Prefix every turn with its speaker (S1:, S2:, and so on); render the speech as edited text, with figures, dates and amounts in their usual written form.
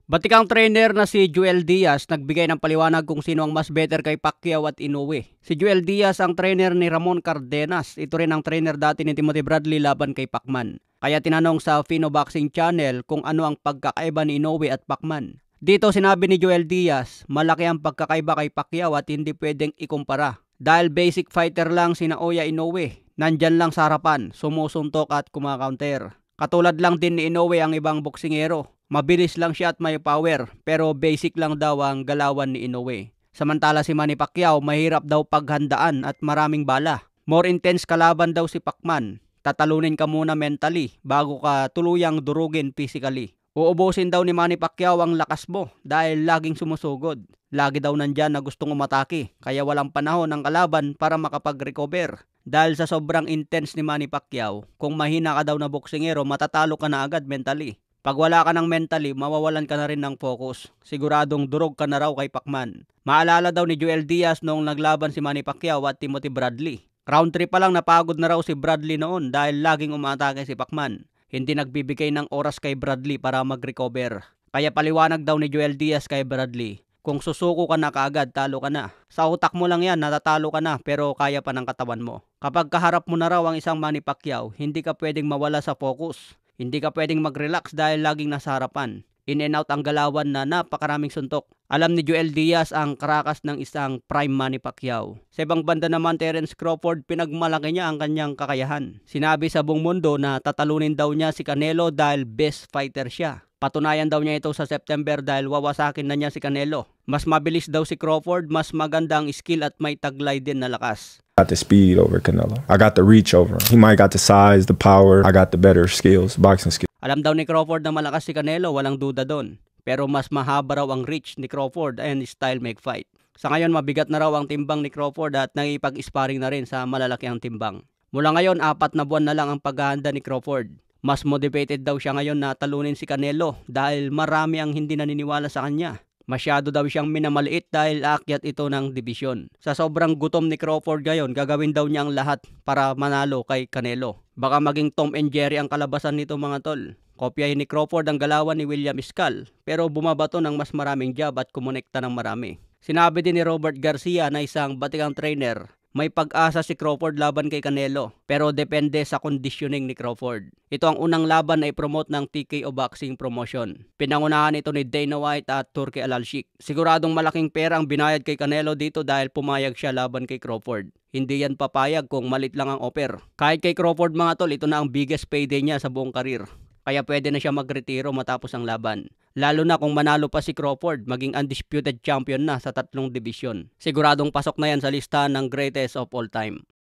S1: Batikang trainer na si Joel Diaz nagbigay ng paliwanag kung sino ang mas better kay Pacquiao at Inoue. Si Joel Diaz ang trainer ni Ramon Cardenas. Ito rin ang trainer dati ni Timothy Bradley laban kay Pacman. Kaya tinanong sa Fino Boxing Channel kung ano ang pagkakaiba ni Inoue at Pacman. Dito sinabi ni Joel Diaz, malaki ang pagkakaiba kay Pacquiao at hindi pwedeng ikumpara. Dahil basic fighter lang sina Oya Inoue, nandyan lang sa harapan, sumusuntok at kumakaunter. Katulad lang din ni Inoue ang ibang boksingero. Mabilis lang siya at may power, pero basic lang daw ang galawan ni Inoue. Samantala si Manny Pacquiao, mahirap daw paghandaan at maraming bala. More intense kalaban daw si Pacman. Tatalunin ka muna mentally bago ka tuluyang durugin physically. Uubusin daw ni Manny Pacquiao ang lakas mo dahil laging sumusugod. Lagi daw nandyan na gustong umatake, kaya walang panahon ang kalaban para makapag-recover. Dahil sa sobrang intense ni Manny Pacquiao, kung mahina ka daw na boksingero, matatalo ka na agad mentally. Pag wala ka ng mentally, mawawalan ka na rin ng focus. Siguradong durog ka na raw kay Pacman. Maalala daw ni Joel Diaz noong naglaban si Manny Pacquiao at Timothy Bradley. Round 3 pa lang napagod na raw si Bradley noon dahil laging umatake si Pacman. Hindi nagbibigay ng oras kay Bradley para mag-recover. Kaya paliwanag daw ni Joel Diaz kay Bradley, kung susuko ka na kaagad, talo ka na. Sa utak mo lang yan, natatalo ka na pero kaya pa ng katawan mo. Kapag kaharap mo na raw ang isang Manny Pacquiao, hindi ka pwedeng mawala sa focus. Hindi ka pwedeng mag-relax dahil laging nasa harapan. In and out ang galawan na napakaraming suntok. Alam ni Joel Diaz ang karakas ng isang prime Manny Pacquiao. Sa ibang banda naman, Terence Crawford, pinagmalaki niya ang kanyang kakayahan. Sinabi sa buong mundo na tatalunin daw niya si Canelo dahil best fighter siya. Patunayan daw niya ito sa September dahil wawasakin na niya si Canelo. Mas mabilis daw si Crawford, mas maganda ang skill at may taglay din na lakas.
S2: Got the speed over Canelo. I got the reach over him. He might got the size, the power. I got the better skills, boxing skills.
S1: Alam daw ni Crawford na malakas si Canelo, walang duda doon. Pero mas mahaba raw ang reach ni Crawford and style make fight. Sa ngayon, mabigat na raw ang timbang ni Crawford at nakipag-sparring na rin sa malalaki ang timbang. Mula ngayon, 4 na buwan na lang ang paghahanda ni Crawford. Mas motivated daw siya ngayon na talunin si Canelo dahil marami ang hindi naniniwala sa kanya. Masyado daw siyang minamaliit dahil aakyat ito ng dibisyon. Sa sobrang gutom ni Crawford ngayon, gagawin daw niya ang lahat para manalo kay Canelo. Baka maging Tom and Jerry ang kalabasan nito mga tol. Kopyahin ni Crawford ang galawan ni William Scal, pero bumabato ng mas maraming jab at kumonekta ng marami. Sinabi din ni Robert Garcia na isang batikang trainer, may pag-asa si Crawford laban kay Canelo, pero depende sa conditioning ni Crawford. Ito ang unang laban na i-promote ng TKO Boxing Promotion. Pinangunahan ito ni Dana White at Turki Al-Sheikh. Siguradong malaking pera ang binayad kay Canelo dito dahil pumayag siya laban kay Crawford. Hindi yan papayag kung malit lang ang offer. Kahit kay Crawford mga tol, ito na ang biggest payday niya sa buong karir. Kaya pwede na siya magretiro matapos ang laban. Lalo na kung manalo pa si Crawford, maging undisputed champion na sa 3 dibisyon. Siguradong pasok na yan sa listahan ng greatest of all time.